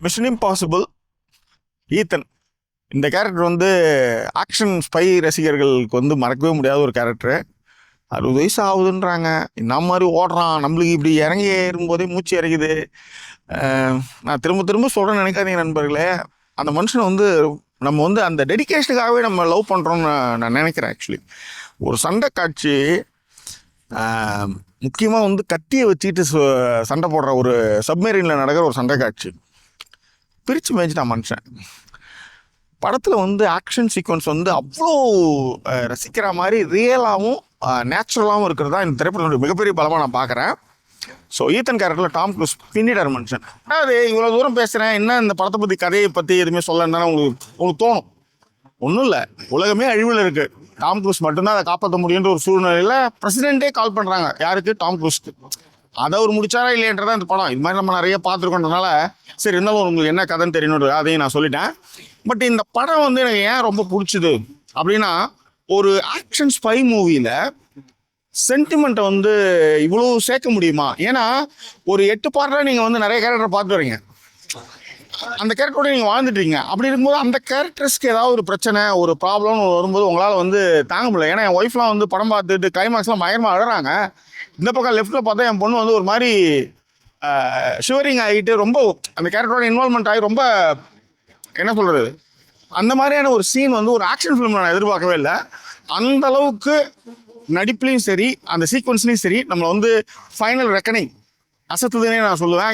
Mission impossible Ethan. இந்த character வந்து action spy ரசிகர்களுக்கு வந்து மறக்கவே முடியாத ஒரு கேரக்டரு. 60 வயசு ஆகுதுன்றாங்க, என்ன மாதிரி ஓடுறான், நம்மளுக்கு இப்படி இறங்கி ஏறும்போதே மூச்சு இறங்குது. நான் திரும்ப திரும்ப சொல்கிறேன்னு நினைக்காதீங்க நண்பர்களே, அந்த மனுஷனை வந்து நம்ம வந்து அந்த டெடிக்கேஷனுக்காகவே நம்ம லவ் பண்ணுறோன்னு நான் நினைக்கிறேன். ஆக்சுவலி ஒரு சண்டை காட்சி, முக்கியமாக வந்து கத்தியை வச்சுக்கிட்டு சண்டை போடுற ஒரு சப்மெரீனில் நடக்கிற ஒரு சண்டை காட்சி பிரித்து மேய்ச்சிட்டான் மனுஷன். படத்தில் வந்து ஆக்ஷன் சீக்வன்ஸ் வந்து அவ்வளோ ரசிக்கிற மாதிரி ரியலாகவும் நேச்சுரலாகவும் இருக்கிறது தான் இந்த திரைப்படத்தோட மிகப்பெரிய பலமாக நான் பார்க்குறேன். ஸோ ஈத்தன் கேரக்டரில் டாம் க்ரூஸ் பின்னிட்டார் மனுஷன். அதாவது இவ்வளோ தூரம் பேசுகிறேன், என்ன இந்த படத்தை பற்றி கதையை பற்றி எதுவுமே சொல்லணுன்னா உங்களுக்கு தோணும். ஒன்றும் இல்லை, உலகமே அழிவில் இருக்குது, டாம் க்ரூஸ் மட்டும்தான் அதை காப்பாற்ற முடியுன்ற ஒரு சூழ்நிலையில் பிரசிடென்ட்டே கால் பண்ணுறாங்க. யாருக்கு? டாம் க்ரூஸ்க்கு. அதை அவர் முடிச்சாரா இல்லையன்றதான் இந்த படம். இது மாதிரி நம்ம நிறைய பார்த்துருக்கோன்றதுனால சரி, இருந்தாலும் உங்களுக்கு என்ன கதைன்னு தெரியணும், அதையும் நான் சொல்லிட்டேன். பட் இந்த படம் வந்து எனக்கு ஏன் ரொம்ப பிடிச்சிது அப்படின்னா, ஒரு ஆக்ஷன் ஸ்பை மூவியில் சென்டிமெண்ட்டை வந்து இவ்வளோ சேர்க்க முடியுமா? ஏன்னா ஒரு 8 பார்ட்டில் நீங்கள் வந்து நிறைய கேரக்டரை பார்த்து வரீங்க, அந்த கேரக்டரோட நீங்கள் வாழ்ந்துட்டீங்க. அப்படி இருக்கும்போது அந்த கேரக்டர்ஸ்க்கு ஏதாவது ஒரு பிரச்சனை, ஒரு ப்ராப்ளம்னு வரும்போது உங்களால் வந்து தாங்க முடியல. ஏன்னா என் ஒய்ஃப்லாம் வந்து படம் பார்த்துட்டு கிளைமாக்ஸ்லாம் பயங்கரமாக அழறாங்க. இந்த பக்கம் லெஃப்ட்டில் பார்த்தா என் பொண்ணு வந்து ஒரு மாதிரி ஷிவரிங் ஆகிட்டு ரொம்ப அந்த கேரக்டரோட இன்வால்மெண்ட் ஆகி ரொம்ப என்ன சொல்கிறது, அந்த மாதிரியான ஒரு சீன் வந்து ஒரு ஆக்ஷன் ஃபிலிம் நான் எதிர்பார்க்கவே இல்லை. அந்த அளவுக்கு நடிப்புலையும் சரி, அந்த சீக்வன்ஸ்லையும் சரி, நம்மளை வந்து ஃபைனல் ரெக்கனிங் அசத்துதுன்னே நான் சொல்லுவேன்.